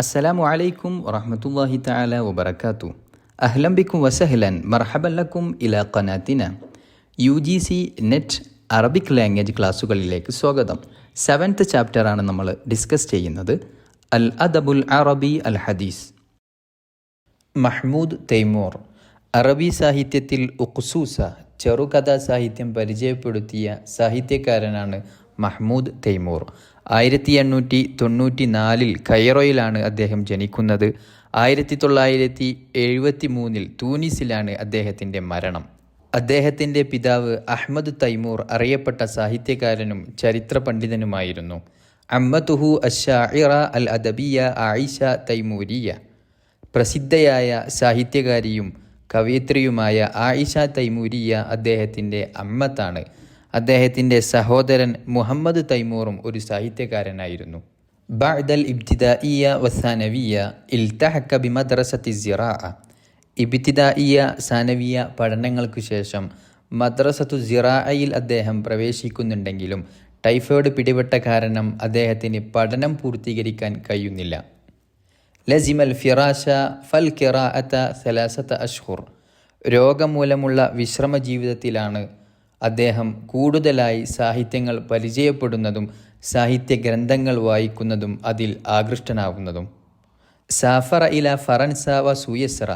അസ്സലാമു അലൈക്കും വറഹ്മത്തുള്ളാഹി തആല വബറകാതു. അഹ്ലൻ ബിക്കും വസഹ്ലൻ മർഹബൻ ലക്കും ഇലാ ഖനാതിന. UGC നെറ്റ് അറബിക് ലാംഗ്വേജ് ക്ലാസ്സുകളിലേക്ക് സ്വാഗതം. 7th ചാപ്റ്ററാണ് നമ്മൾ ഡിസ്കസ് ചെയ്യുന്നത്. അൽ അദബുൽ അറബി അൽ ഹദീസ്. മഹ്മൂദ് തൈമൂർ അറബി സാഹിത്യത്തിൽ ഉഖ്സൂസ ചെറുകഥാ സാഹിത്യം പരിചയപ്പെടുത്തിയ സാഹിത്യകാരനാണ് മഹ്മൂദ് തൈമൂർ. 1894 കൈറോയിലാണ് അദ്ദേഹം ജനിക്കുന്നത്. 1973 തൂനിസിലാണ് അദ്ദേഹത്തിൻ്റെ മരണം. അദ്ദേഹത്തിൻ്റെ പിതാവ് അഹ്മദ് തൈമൂർ അറിയപ്പെട്ട സാഹിത്യകാരനും ചരിത്ര പണ്ഡിതനുമായിരുന്നു. അമ്മത്തുഹു അശ്ശാഇറ അൽ അദബിയ ആയിഷ തൈമൂരിയ. പ്രസിദ്ധയായ സാഹിത്യകാരിയും കവയിത്രിയുമായ ആയിഷ തൈമൂരിയ അദ്ദേഹത്തിൻ്റെ അമ്മത്താണ്. അദ്ദേഹത്തിൻ്റെ സഹോദരൻ മുഹമ്മദ് തൈമൂറും ഒരു സാഹിത്യകാരനായിരുന്നു. ബഅദൽ ഇബ്തിദാഇയ വസാനവിയ ഇൽതഹഖ ബിമദ്രസത്തി സിറാഅ. ഇബ്തിദാഇയ സാനവിയ പഠനങ്ങൾക്കു ശേഷം മദ്രസത്തു സിറാഅയിൽ അദ്ദേഹം പ്രവേശിക്കുന്നുണ്ടെങ്കിലും ടൈഫോയിഡ് പിടിപെട്ട കാരണം അദ്ദേഹത്തിന് പഠനം പൂർത്തീകരിക്കാൻ കഴിയുന്നില്ല. ലസിമൽ ഫിറാശ ഫൽ ഖിറാഅത 3 അശ്ഹുർ. രോഗം മൂലമുള്ള വിശ്രമ ജീവിതത്തിലാണ് അദ്ദേഹം കൂടുതലായി സാഹിത്യങ്ങൾ പരിചയപ്പെടുന്നതും സാഹിത്യ ഗ്രന്ഥങ്ങൾ വായിക്കുന്നതും അതിൽ ആകൃഷ്ടനാകുന്നതും. സാഫറ ഇല ഫറൻസ വ സുയസ്ര.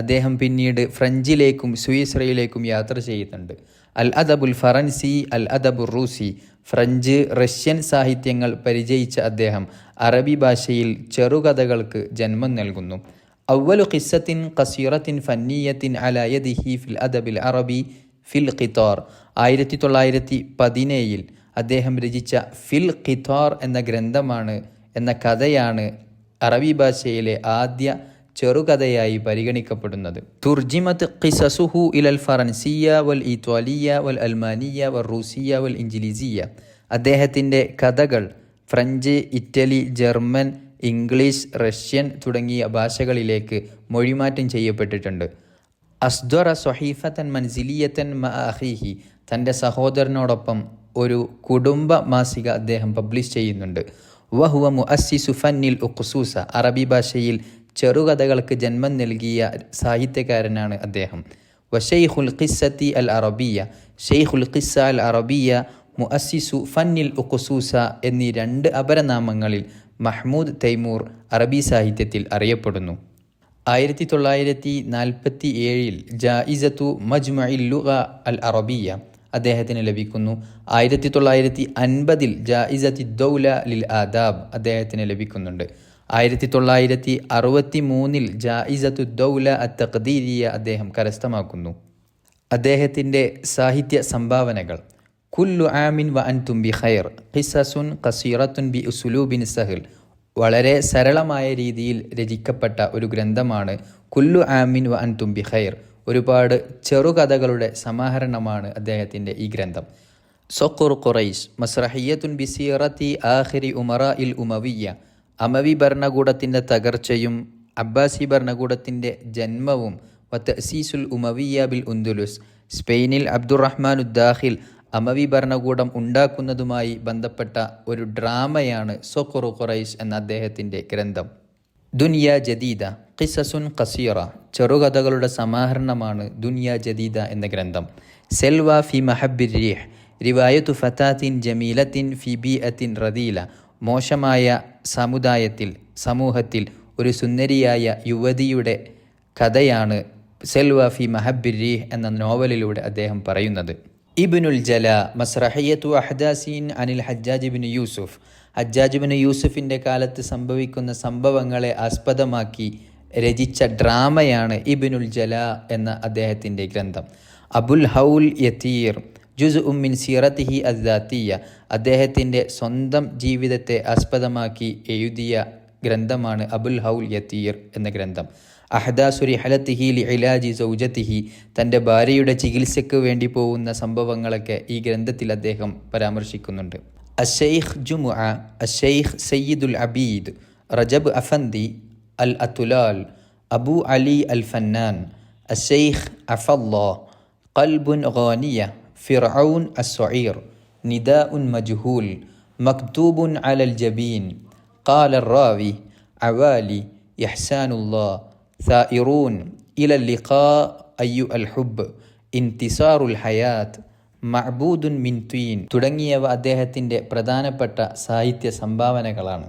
അദ്ദേഹം പിന്നീട് ഫ്രഞ്ചിലേക്കും സുയസ്രയിലേക്കും യാത്ര ചെയ്യുന്നുണ്ട്. അൽ അദബുൽ ഫറൻസി അൽ അദബുർ റൂസി. ഫ്രഞ്ച് റഷ്യൻ സാഹിത്യങ്ങൾ പരിചയിച്ച അദ്ദേഹം അറബി ഭാഷയിൽ ചെറുകഥകൾക്ക് ജന്മം നൽകുന്നു. അവ്വലു ഖിസ്സത്തിൻ ഖസീറത്തിൻ ഫന്നിയത്തിൻ അലാ യദിഹി ഫിൽ അദബിൽ അറബി ഫിൽ ഖിത്താർ. 1917 അദ്ദേഹം രചിച്ച ഫിൽ ഖിത്താർ എന്ന കഥയാണ് അറബി ഭാഷയിലെ ആദ്യ ചെറുകഥയായി പരിഗണിക്കപ്പെടുന്നത്. തുർജിമത്ത് ഖിസസുഹു ഇലൽ ഫറൻസിയ വൽ ഇത്വാലിയ വൽ അൽമാനിയ വൽ റൂസിയ വൽ ഇൻജിലിസിയ. അദ്ദേഹത്തിൻ്റെ കഥകൾ French, Italy, German, English, Russian തുടങ്ങിയ ഭാഷകളിലേക്ക് മൊഴിമാറ്റം ചെയ്യപ്പെട്ടിട്ടുണ്ട്. അസ്ദറ സ്വഹീഫത്തൻ മൻസിലിയത്തൻ മഅ അഖീഹി. തൻ്റെ സഹോദരനോടൊപ്പം ഒരു കുടുംബ മാസിക അദ്ദേഹം പബ്ലിഷ് ചെയ്യുന്നുണ്ട്. വഹുവ മുഅസ്സിസു ഫന്നിൽ ഉഖ്സൂസ. അറബി ഭാഷയിൽ ചെറുകഥകൾക്ക് ജന്മം നൽകിയ സാഹിത്യകാരനാണ് അദ്ദേഹം. വശൈഖുൽ ഖിസ്സത്തി അൽ അറബിയ. ഷെയ്ഖുൽ ഖിസ്സ അൽ അറബിയ, മുഅസ്സിസു ഫന്നിൽ ഉഖ്സൂസ എന്നീ 2 അപരനാമങ്ങളിൽ മഹ്മൂദ് തൈമൂർ അറബി സാഹിത്യത്തിൽ അറിയപ്പെടുന്നു. 1947 ജായിസത്തു മജ്മഇൽ ലുഗ അൽ അറബിയ അദ്ദേഹത്തിന് ലഭിക്കുന്നു. 1950 ജായിസത്തി ദൗല ലിൽ ആദാബ് അദ്ദേഹത്തിന് ലഭിക്കുന്നുണ്ട്. 1963 ജായിസത്തു ദൗല അത്ത് തഖ്ദീരിയ അദ്ദേഹം കരസ്ഥമാക്കുന്നു. അദ്ദേഹത്തിൻ്റെ സാഹിത്യ സംഭാവനകൾ: കുല്ലു ആമിൻ വ അൻതും ബി ഖൈർ, ഖിസസുൻ ഖസീറത്തുൻ ബി ഉസ്ലൂബിൻ സഹൽ. വളരെ സരളമായ രീതിയിൽ രചിക്കപ്പെട്ട ഒരു ഗ്രന്ഥമാണ് കുല്ലു ആമിൻ വ അൻതും ബി ഖൈർ. ഒരുപാട് ചെറുകഥകളുടെ സമാഹരണമാണ് അദ്ദേഹത്തിൻ്റെ ഈ ഗ്രന്ഥം. സൊഖുർ ഖുറൈശ് മസ്റഹിയത്തുൻ ബി സീറത്തി ആഖിരി ഉമറാ ഇൽ ഉമവിയ്യ. അമവി ഭരണകൂടത്തിൻ്റെ തകർച്ചയും അബ്ബാസി ഭരണകൂടത്തിൻ്റെ ജന്മവും വ തഅസീസുൽ ഉമവിയ്യ ബിൽ ഉന്ദുലുസ്. സ്പെയിനിൽ അബ്ദുറഹ്മാനുദ്ദാഖിൽ അമവി ഭരണകൂടം ഉണ്ടാക്കുന്നതുമായി ബന്ധപ്പെട്ട ഒരു ഡ്രാമയാണ് സൊഖുർ ഖുറൈശ് എന്ന അദ്ദേഹത്തിൻ്റെ ഗ്രന്ഥം. ദുനിയ ജദീദ ഖിസസുൻ ഖസീറ. ചെറുകഥകളുടെ സമാഹരണമാണ് ദുനിയ ജദീദ എന്ന ഗ്രന്ഥം. സെൽവ ഫി മഹബ്ബിർ റീഹ്. റിവായത്തു ഫതാത്തിൻ ജമീലത്തിൻ ഫി ബീഅത്തിൻ റദീല. മോശമായ സമൂഹത്തിൽ ഒരു സുന്ദരിയായ യുവതിയുടെ കഥയാണ് സെൽവ ഫി മഹബ്ബിർ റീഹ് എന്ന നോവലിലൂടെ അദ്ദേഹം പറയുന്നത്. ഇബ്നുൽ ജല മസ്റഹിയത്തു അഹ്ദാസിൻ അനിൽ ഹജ്ജാജ് ഇബ്നു യൂസുഫ്. ഹജ്ജാജ് ഇബ്നു യൂസുഫിൻ്റെ കാലത്ത് സംഭവിക്കുന്ന സംഭവങ്ങളെ ആസ്പദമാക്കി രചിച്ച ഡ്രാമയാണ് ഇബ്നുൽ ജല എന്ന അദ്ദേഹത്തിൻ്റെ ഗ്രന്ഥം. അബുൽ ഹൗൽ യതീർ ജുസ്ഉം മിൻ സീറത്തിഹി അസ്ദാത്തിയ. അദ്ദേഹത്തിൻ്റെ സ്വന്തം ജീവിതത്തെ ആസ്പദമാക്കി എഴുതിയ ഗ്രന്ഥമാണ് അബുൽ ഹൗൽ യതീർ എന്ന ഗ്രന്ഥം. അഹ്ദാസു റിഹലത്തിഹി ലിഇലാജി സൗജത്തിഹി. തൻ്റെ ഭാര്യയുടെ ചികിത്സയ്ക്ക് വേണ്ടി പോകുന്ന സംഭവങ്ങളൊക്കെ ഈ ഗ്രന്ഥത്തിൽ അദ്ദേഹം പരാമർശിക്കുന്നുണ്ട്. അശൈഖ് ജുമുഅ, അശൈഖ് സയ്യിദുൽ അബീദ്, റജബ് അഫന്ദി അൽ അതുലാൽ, അബു അലി അൽ ഫന്നാൻ, അശൈഖ് അഫല്ലാ, ഖൽബുൻ ഗാനിയ, ഫിർഔൻ അസ്സഈർ, നിദാഉൻ മജ്ഹൂൽ, മക്തൂബുൻ അലൽ ജബീൻ. ഖാല الراوي അവാലി, ഇഹ്സാനുല്ലാ, സായിറൂൻ, ഇല ലിഖാ, അയ്യു അൽ ഹുബ്, ഇന്തിസാറുൽ ഹയാത്ത്, മഅബൂദുൻ മിൻ തീൻ തുടങ്ങിയവ അദ്ദേഹത്തിൻ്റെ പ്രധാനപ്പെട്ട സാഹിത്യ സംഭാവനകളാണ്.